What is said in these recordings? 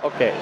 Oke.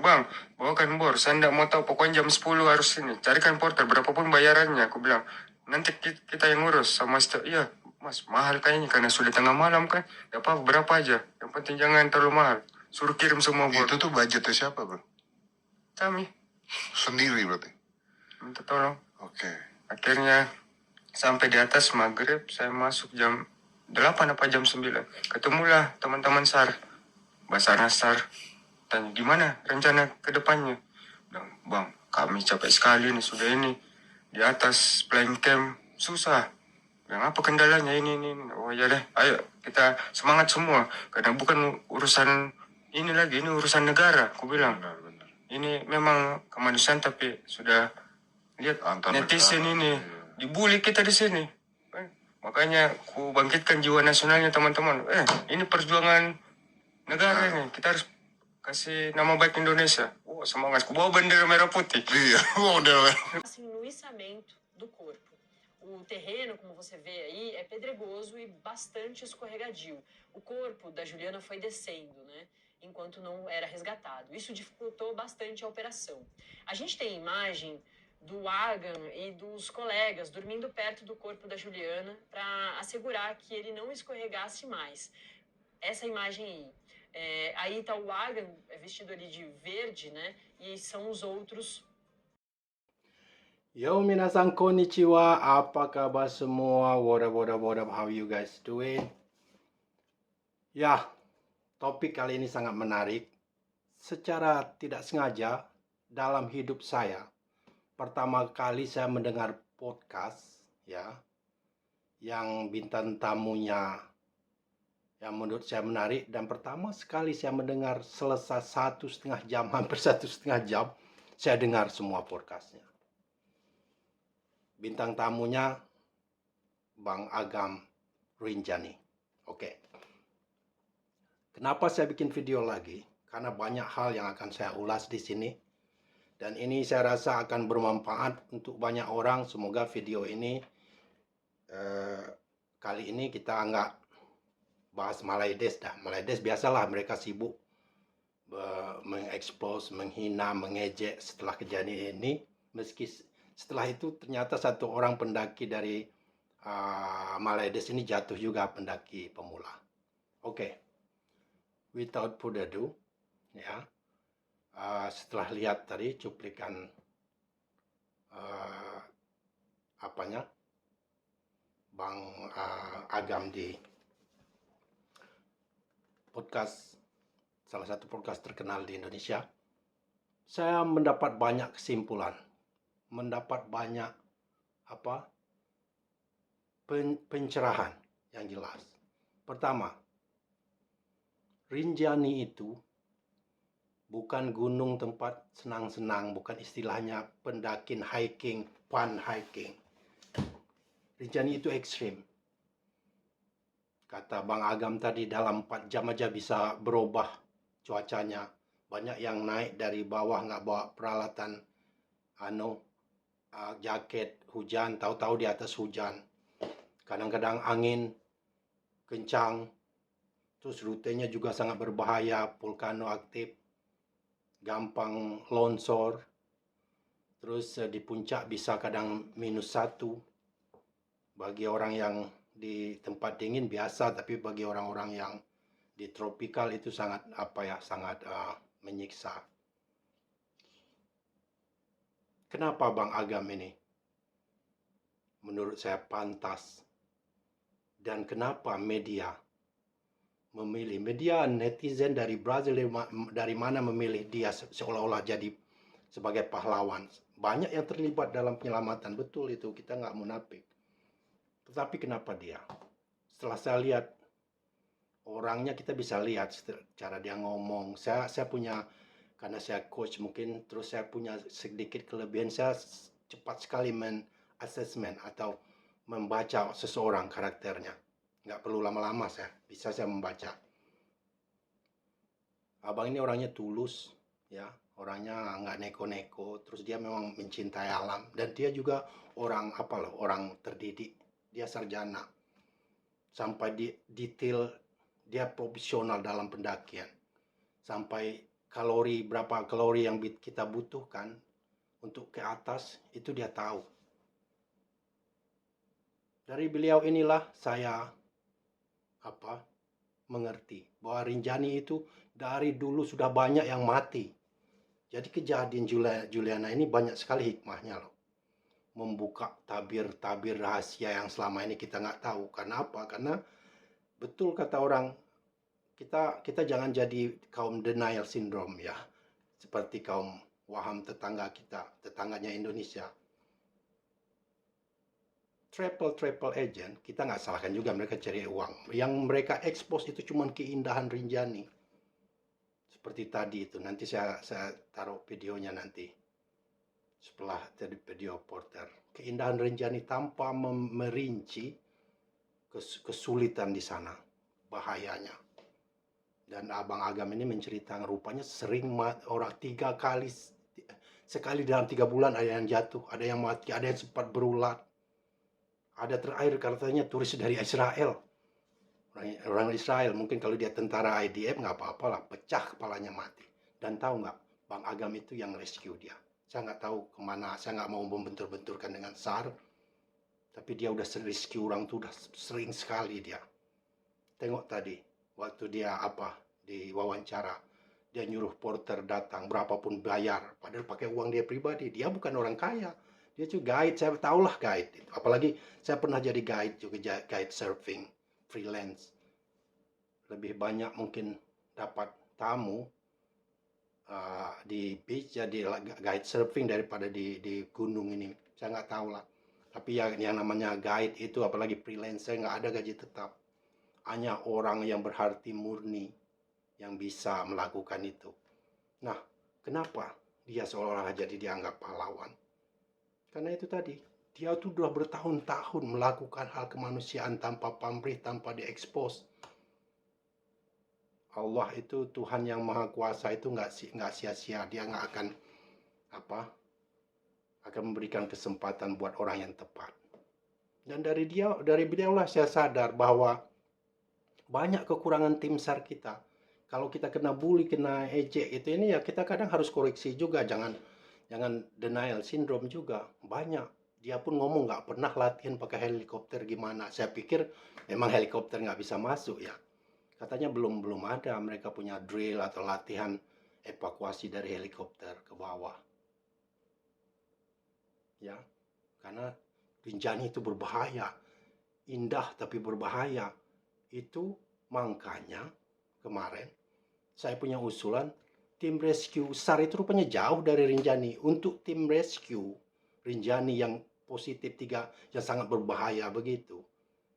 Bang, bawakan bor. Saya tidak mau tahu. Pokoknya jam 10 harus ini. Carikan porter. Berapapun bayarannya. Aku bilang, nanti kita yang ngurus. Sama iya, mas, mahal kayaknya. Karena sudah tengah malam kan. Gak apa berapa aja. Yang penting jangan terlalu mahal. Suruh kirim semua bor. Itu tuh budgetnya siapa, bro? Kami. Sendiri berarti? Minta tolong. Oke. Akhirnya, sampai di atas maghrib. Saya masuk jam 8 apa jam 9. Ketemulah teman-teman SAR. Basarnas SAR. Tanya, gimana rencana ke depannya? Bilang, bang, kami capek sekali nih, sudah ini. Di atas flying camp, susah. Bilang, apa kendalanya ini. Oh ya deh, ayo kita semangat semua. Karena bukan urusan ini lagi, ini urusan negara. Aku bilang, Benar. ini memang kemanusiaan tapi sudah lihat Antar netizen negara, ini. iya. Dibully kita di sini. Makanya ku bangkitkan jiwa nasionalnya teman-teman. Ini perjuangan negara ini. Kita harus kasih nama baik Indonesia. Oh, semangat. Ku bawa bendera merah putih. Iya, model. Assim, no içamento do corpo. O terreno, como você vê aí, é pedregoso e bastante escorregadio. O corpo da Juliana foi descendo, né? Enquanto não era resgatado. Isso dificultou bastante a operação. A gente tem imagem do Agan e dos colegas dormindo perto do corpo da Juliana para assegurar que ele não escorregasse mais. Essa imagem aí. Aí tá o Agan vestido ali de verde, né? E são os outros. Yo minasan konnichiwa, apa kabar semua? What up, how you guys doing? Ya, topik kali ini sangat menarik. Secara tidak sengaja dalam hidup saya, pertama kali saya mendengar podcast ya, yang bintang tamunya yang menurut saya menarik, dan pertama sekali saya mendengar selesai 1,5 jam, hampir 1,5 jam, saya dengar semua podcastnya. Bintang tamunya Bang Agam Rinjani. Oke. Kenapa saya bikin video lagi? Karena banyak hal yang akan saya ulas di sini. Dan ini saya rasa akan bermanfaat untuk banyak orang. Semoga video ini kali ini kita nggak bahas Malaides dah. Malaides biasalah mereka sibuk mengekspos, menghina, mengejek setelah kejadian ini. Meski setelah itu ternyata satu orang pendaki dari Malaides ini jatuh juga, pendaki pemula. Oke. Without further ado, ya. Setelah lihat tadi cuplikan Bang Agam di podcast, salah satu podcast terkenal di Indonesia, saya mendapat banyak kesimpulan, mendapat banyak pencerahan yang jelas. Pertama, Rinjani itu bukan gunung tempat senang-senang, bukan istilahnya pendakian hiking, fun hiking. Rinjani itu ekstrim. Kata Bang Agam tadi, dalam 4 jam aja bisa berubah cuacanya. Banyak yang naik dari bawah nggak bawa peralatan jaket hujan, tahu-tahu di atas hujan. Kadang-kadang angin kencang. Terus rutenya juga sangat berbahaya, vulkano aktif, gampang longsor. Terus di puncak bisa kadang -1. Bagi orang yang di tempat dingin biasa, tapi bagi orang-orang yang di tropikal itu sangat menyiksa. Kenapa Bang Agam ini menurut saya pantas, dan kenapa media memilih media netizen dari Brazil dari mana memilih dia seolah-olah jadi sebagai pahlawan. Banyak yang terlibat dalam penyelamatan, betul itu, kita nggak munafik. Tetapi kenapa dia? Setelah saya lihat orangnya, kita bisa lihat cara dia ngomong. Saya punya, karena saya coach mungkin, terus saya punya sedikit kelebihan, saya cepat sekali men-assessment atau membaca seseorang karakternya. Nggak perlu lama-lama, bisa saya membaca. Abang ini orangnya tulus, ya, orangnya nggak neko-neko, terus dia memang mencintai alam, dan dia juga orang orang terdidik, dia sarjana, sampai di detail, dia profesional dalam pendakian, sampai berapa kalori yang kita butuhkan untuk ke atas, itu dia tahu. Dari beliau inilah saya mengerti bahwa Rinjani itu dari dulu sudah banyak yang mati. Jadi kejadian Juliana ini banyak sekali hikmahnya loh. Membuka tabir-tabir rahasia yang selama ini kita nggak tahu. Karena apa? Karena betul kata orang, kita jangan jadi kaum denial syndrome ya. Seperti kaum Waham tetangganya Indonesia. Travel agent, kita nggak salahkan juga, mereka cari uang. Yang mereka expose itu cuma keindahan Rinjani. Seperti tadi itu, nanti saya taruh videonya nanti. Setelah jadi video porter. Keindahan Rinjani tanpa merinci kesulitan di sana. Bahayanya. Dan Abang Agam ini menceritakan rupanya sering orang 3 kali. Sekali dalam 3 bulan ada yang jatuh, ada yang mati, ada yang sempat berulat. Ada terakhir katanya turis dari Israel. Orang Israel, mungkin kalau dia tentara IDF nggak apa-apa lah, pecah kepalanya mati. Dan tahu nggak, Bang Agam itu yang rescue dia. Saya nggak tahu kemana, saya nggak mau membentur-benturkan dengan SAR. Tapi dia udah rescue orang tuh udah sering sekali dia. Tengok tadi, waktu dia di wawancara. Dia nyuruh porter datang, berapapun bayar. Padahal pakai uang dia pribadi, dia bukan orang kaya. Dia juga guide, saya tahulah guide. Apalagi saya pernah jadi guide juga, guide surfing, freelance. Lebih banyak mungkin dapat tamu di beach jadi guide surfing daripada di gunung ini. Saya nggak tahu lah. Tapi yang namanya guide itu, apalagi freelance, saya nggak ada gaji tetap. Hanya orang yang berhati murni yang bisa melakukan itu. Nah, kenapa dia seolah-olah jadi dianggap pahlawan? Karena itu tadi, dia tuh udah bertahun-tahun melakukan hal kemanusiaan tanpa pamrih, tanpa diekspos. Allah itu Tuhan yang Maha Kuasa itu nggak sia-sia. Dia nggak akan memberikan kesempatan buat orang yang tepat. Dan dari beliau lah saya sadar bahwa banyak kekurangan tim SAR kita. Kalau kita kena bully, kena ejek itu ini ya kita kadang harus koreksi juga, jangan denial syndrome juga. Banyak. Dia pun ngomong nggak pernah latihan pakai helikopter gimana. Saya pikir memang helikopter nggak bisa masuk ya. Katanya belum ada mereka punya drill atau latihan evakuasi dari helikopter ke bawah. Ya, karena Rinjani itu berbahaya. Indah tapi berbahaya. Itu makanya kemarin saya punya usulan tim rescue SAR itu rupanya jauh dari Rinjani. Untuk tim rescue Rinjani yang positif 3 yang sangat berbahaya begitu.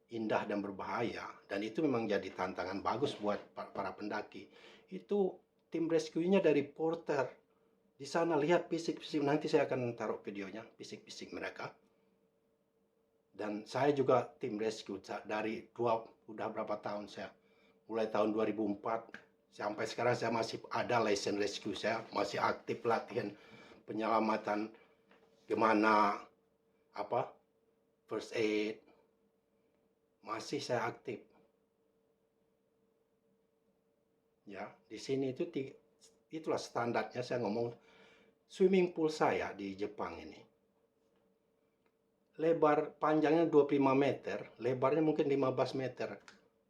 Indah dan berbahaya. Dan itu memang jadi tantangan bagus buat para pendaki. Itu tim rescue-nya dari porter. Di sana lihat fisik-fisik. Nanti saya akan taruh videonya. Fisik-fisik mereka. Dan saya juga tim rescue dari udah berapa tahun saya. Mulai tahun 2004 sampai sekarang saya masih ada license rescue, saya masih aktif latihan penyelamatan gimana first aid, masih saya aktif. Ya, di sini itulah standarnya saya ngomong. Swimming pool saya di Jepang ini lebar panjangnya 25 meter, lebarnya mungkin 15 meter.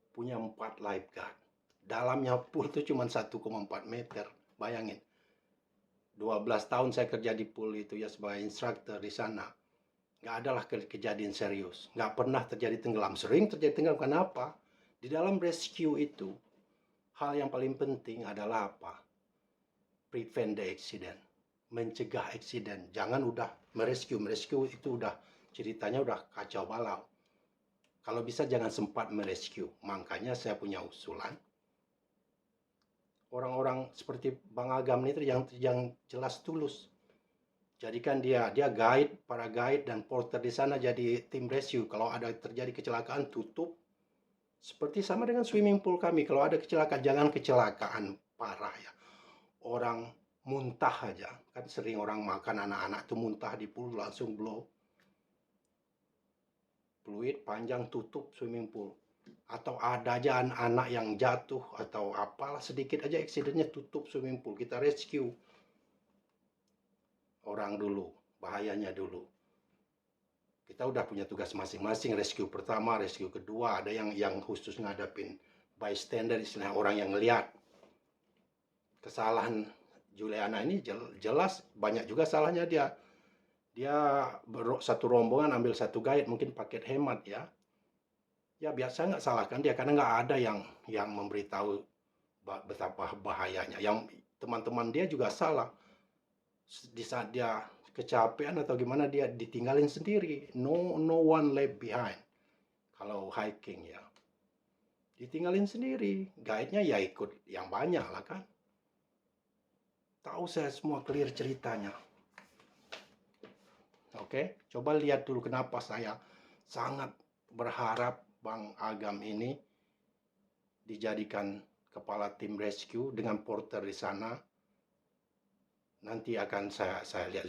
Punya 4 lifeguard. Dalamnya pool itu cuma 1,4 meter. Bayangin. 12 tahun saya kerja di pool itu ya sebagai instruktur di sana. Nggak adalah kejadian serius. Nggak pernah terjadi tenggelam. Sering terjadi tenggelam. Kenapa? Di dalam rescue itu, hal yang paling penting adalah apa? Prevent the accident. Mencegah accident. Jangan udah merescue itu udah ceritanya udah kacau balau. Kalau bisa jangan sempat merescue. Makanya saya punya usulan. Orang-orang seperti Bang Agam ini yang jelas tulus. Jadikan dia guide, para guide dan porter di sana jadi tim rescue. Kalau ada terjadi kecelakaan tutup. Seperti sama dengan swimming pool kami. Kalau ada kecelakaan, jangan kecelakaan parah ya. Orang muntah aja. Kan sering orang makan anak-anak tuh muntah di pool langsung blow. Fluid panjang tutup swimming pool. Atau ada aja anak yang jatuh atau apalah sedikit aja accidentnya tutup swimming pool. Kita rescue orang dulu, bahayanya dulu. Kita udah punya tugas masing-masing, rescue pertama, rescue kedua, ada yang khusus ngadapin bystander, istilah orang yang ngeliat. Kesalahan Juliana ini jelas banyak juga salahnya dia. Dia satu rombongan ambil satu guide, mungkin paket hemat ya. Ya biasa nggak salahkan dia karena nggak ada yang memberitahu betapa bahayanya. Yang teman-teman dia juga salah. Di saat dia kecapean atau gimana dia ditinggalin sendiri. No one left behind. Kalau hiking ya. Ditinggalin sendiri. Guide-nya ya ikut yang banyak lah kan. Tahu saya semua clear ceritanya. Oke, coba lihat dulu kenapa saya sangat berharap Bang Agam ini dijadikan kepala tim rescue dengan porter di sana. Nanti akan saya lihat.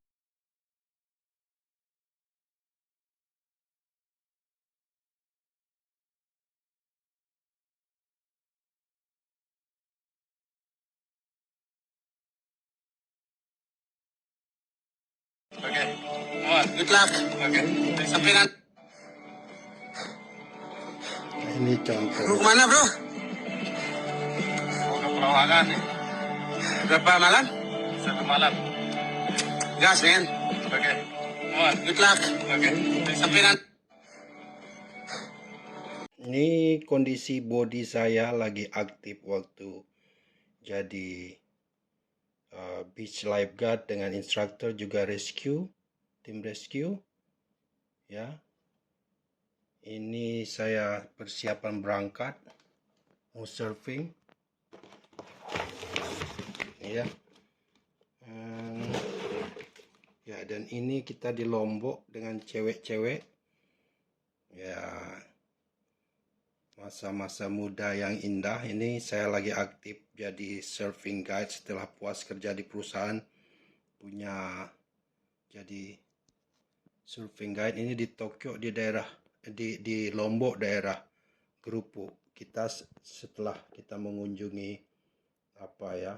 Oke. Oh, good luck. Oke. Sampai nanti. Ini contoh. Bro, kemana bro? Mau ke Perawangan nih. Berapa malam? 1 malam. Gas, men. Oke. Oh, good luck. Oke. Sampai nanti. Ini kondisi body saya lagi aktif waktu jadi beach lifeguard dengan instruktur juga rescue, tim rescue. Ya. Ini saya persiapan berangkat mau surfing. Ya. Ya, dan ini kita di Lombok dengan cewek-cewek. Ya. Masa-masa muda yang indah. Ini saya lagi aktif jadi surfing guide setelah puas kerja di perusahaan. Punya jadi surfing guide ini di Tokyo, di daerah di Lombok, daerah Gerupu. Kita setelah kita mengunjungi apa ya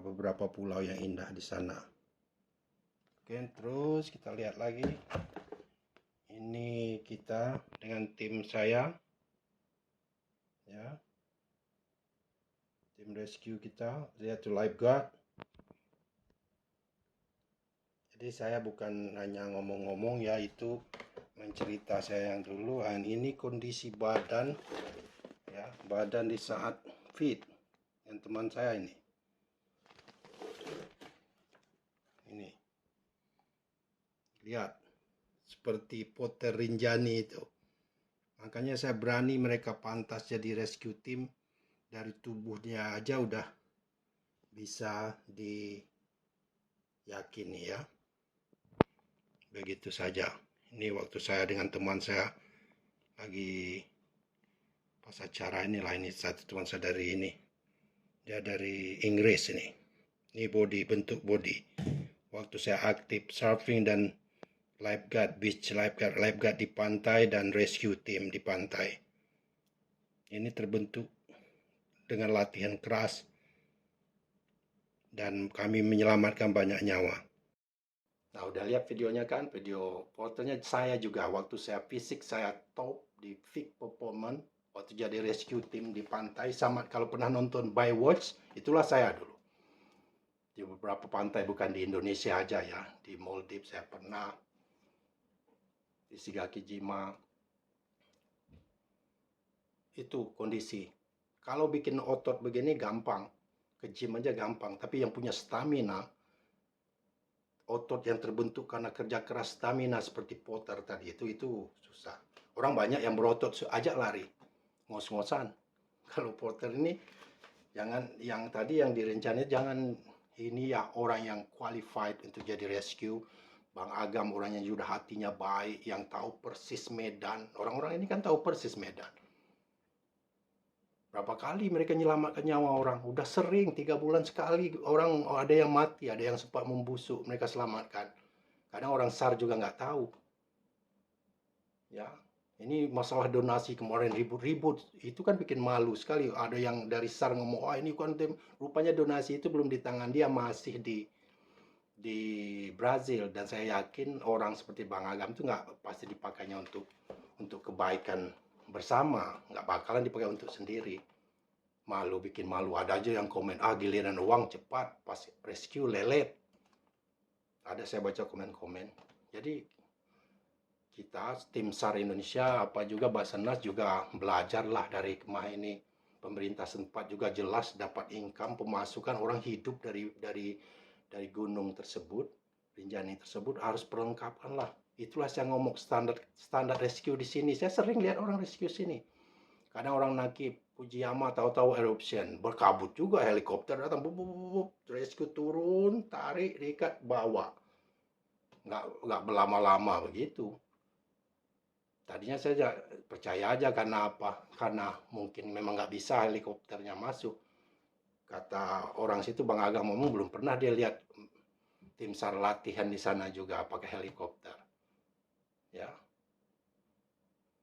beberapa pulau yang indah di sana. Oke, terus kita lihat lagi. Ini kita dengan tim saya, ya, tim rescue kita, lihat tuh lifeguard. Jadi saya bukan hanya ngomong-ngomong ya, itu mencerita saya yang dulu. Dan ini kondisi badan, ya, badan di saat fit yang teman saya ini. Ini, lihat. Seperti Potter Rinjani itu. Makanya saya berani mereka pantas jadi rescue team. Dari tubuhnya aja udah bisa diyakini ya. Begitu saja. Ini waktu saya dengan teman saya lagi pas acara inilah, ini satu teman saya dari ini. Dia dari Inggris ini. Ini body, bentuk body. Waktu saya aktif surfing dan lifeguard, beach lifeguard di pantai dan rescue team di pantai. Ini terbentuk dengan latihan keras dan kami menyelamatkan banyak nyawa. Nah, udah lihat videonya kan? Video fotonya saya juga waktu saya fisik saya top di peak performance waktu jadi rescue team di pantai. Sama kalau pernah nonton Baywatch, itulah saya dulu. Di beberapa pantai, bukan di Indonesia aja ya. Di Maldives saya pernah, di Sigakijima. Itu kondisi Kalau bikin otot begini gampang, ke gym aja gampang. Tapi yang punya stamina, otot yang terbentuk karena kerja keras stamina seperti Potter tadi itu susah. Orang banyak yang berotot ajak lari, ngos-ngosan. Kalau Potter ini jangan yang tadi yang direncanain jangan ini ya orang yang qualified untuk jadi rescue. Bang Agam orang yang sudah hatinya baik, yang tahu persis medan. Orang-orang ini kan tahu persis medan. Berapa kali mereka menyelamatkan nyawa orang? Udah sering, 3 bulan sekali orang ada yang mati, ada yang sempat membusuk, mereka selamatkan. Kadang orang SAR juga nggak tahu. Ya, ini masalah donasi kemarin ribut-ribut, itu kan bikin malu sekali. Ada yang dari SAR ngomong, oh ini konten, rupanya donasi itu belum di tangan dia, masih di Brazil. Dan saya yakin orang seperti Bang Agam itu nggak pasti dipakainya untuk kebaikan bersama, nggak bakalan dipakai untuk sendiri. Malu, bikin malu. Ada aja yang komen, giliran uang cepat, pas rescue lelet. Ada saya baca komen-komen. Jadi kita tim SAR Indonesia apa juga Basarnas juga belajarlah dari kemarin ini. Pemerintah sempat juga jelas dapat income, pemasukan orang hidup dari gunung tersebut, Rinjani tersebut harus perlengkapan lah. Itulah saya ngomong standar rescue di sini. Saya sering lihat orang rescue sini. Kadang orang naik Fujiyama tahu-tahu eruption, berkabut juga helikopter datang, rescue turun, tarik, diikat, bawa. Nggak berlama-lama begitu. Tadinya saya percaya aja karena apa? Karena mungkin memang nggak bisa helikopternya masuk. Kata orang situ Bang Agam ngomong belum pernah dia lihat tim SAR latihan di sana juga pakai helikopter. Ya.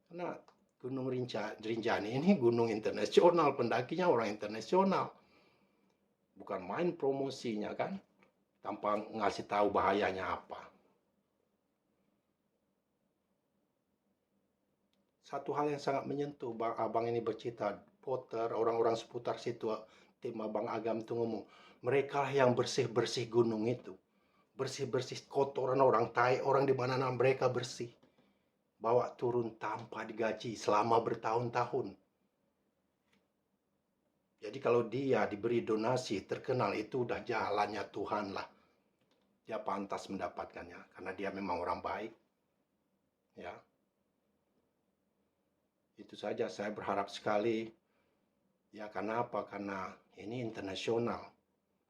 Karena Gunung Rinjani ini gunung internasional, pendakinya orang internasional. Bukan main promosinya kan, tanpa ngasih tahu bahayanya apa. Satu hal yang sangat menyentuh, abang ini bercerita, Potter, orang-orang seputar situ, tim Abang Agam itu ngomong, mereka yang bersih-bersih gunung itu. Bersih-bersih kotoran orang, tai orang di mana mereka bersih. Bawa turun tanpa digaji selama bertahun-tahun. Jadi kalau dia diberi donasi terkenal itu udah jalannya Tuhan lah. Dia pantas mendapatkannya karena dia memang orang baik. Ya. Itu saja saya berharap sekali. Ya karena apa? Karena ini internasional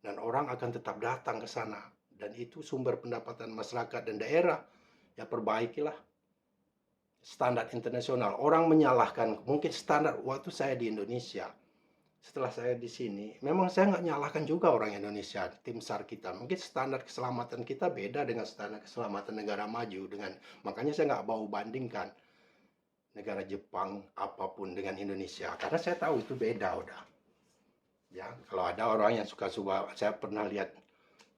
dan orang akan tetap datang ke sana dan itu sumber pendapatan masyarakat dan daerah. Ya perbaikilah. Standar internasional. Orang menyalahkan mungkin standar waktu saya di Indonesia. Setelah saya di sini, memang saya nggak nyalahkan juga orang Indonesia, tim SAR kita. Mungkin standar keselamatan kita beda dengan standar keselamatan negara maju. Makanya saya nggak mau bandingkan negara Jepang apapun dengan Indonesia. Karena saya tahu itu beda udah. Ya, kalau ada orang yang suka-suka, saya pernah lihat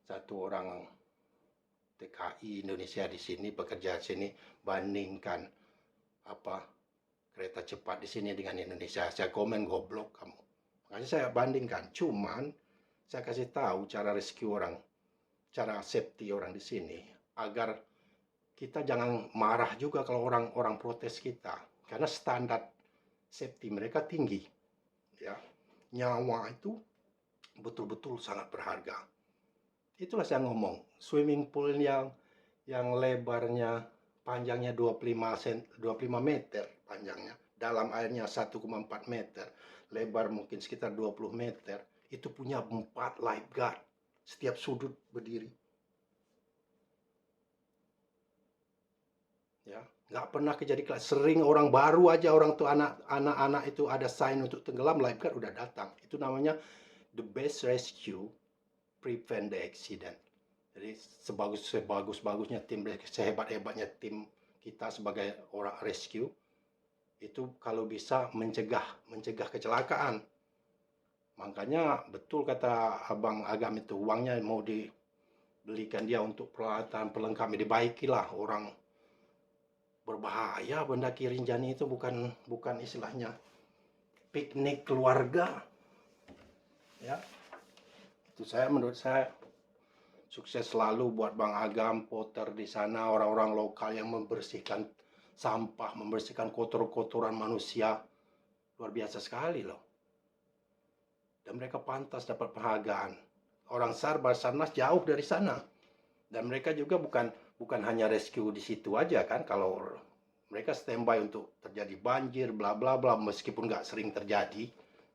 satu orang TKI Indonesia di sini bekerja di sini bandingkan kereta cepat di sini dengan Indonesia. Saya komen goblok kamu. Makanya saya bandingkan. Cuman saya kasih tahu cara rescue orang, cara safety orang di sini agar kita jangan marah juga kalau orang protes kita. Karena standar safety mereka tinggi. Ya. Nyawa itu betul-betul sangat berharga. Itulah saya ngomong, swimming pool yang lebarnya panjangnya 25 meter panjangnya, dalam airnya 1,4 meter, lebar mungkin sekitar 20 meter, itu punya 4 lifeguard, setiap sudut berdiri. Ya, nggak pernah kejadian, sering orang baru aja, orang tuh anak-anak itu ada sign untuk tenggelam, lifeguard udah datang. Itu namanya the best rescue prevent the accident. Jadi sebagus-bagusnya tim, sehebat-hebatnya tim kita sebagai orang rescue, itu kalau bisa mencegah kecelakaan. Makanya betul kata Abang Agam itu, uangnya mau dibelikan dia untuk peralatan pelengkap, dibaikilah. Orang berbahaya mendaki Rinjani itu bukan istilahnya piknik keluarga. Ya. Itu menurut saya sukses selalu buat Bang Agam, Potter di sana, orang-orang lokal yang membersihkan sampah, membersihkan kotor-kotoran manusia. Luar biasa sekali loh. dan mereka pantas dapat penghargaan. Orang SAR Basarnas jauh dari sana, dan mereka juga bukan hanya rescue di situ aja kan. Kalau mereka standby untuk terjadi banjir bla bla bla, meskipun nggak sering terjadi,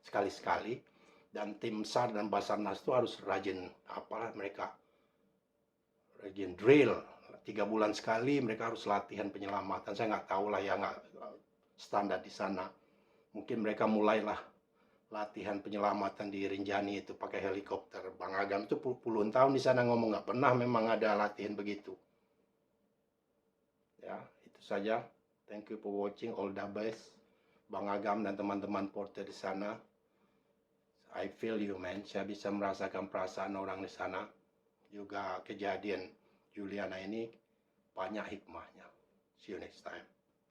sekali-sekali. Dan tim SAR dan Basarnas itu harus rajin, apalah mereka rajin drill 3 bulan sekali, mereka harus latihan penyelamatan. Saya nggak tahu lah ya, nggak standar di sana. Mungkin mereka mulailah latihan penyelamatan di Rinjani itu pakai helikopter. Bang Agam itu puluhan tahun di sana ngomong nggak pernah memang ada latihan begitu. Ya, itu saja. Thank you for watching. All the best, Bang Agam dan teman-teman porter di sana. I feel you, man. Saya bisa merasakan perasaan orang di sana. Juga kejadian Juliana ini banyak hikmahnya. See you next time.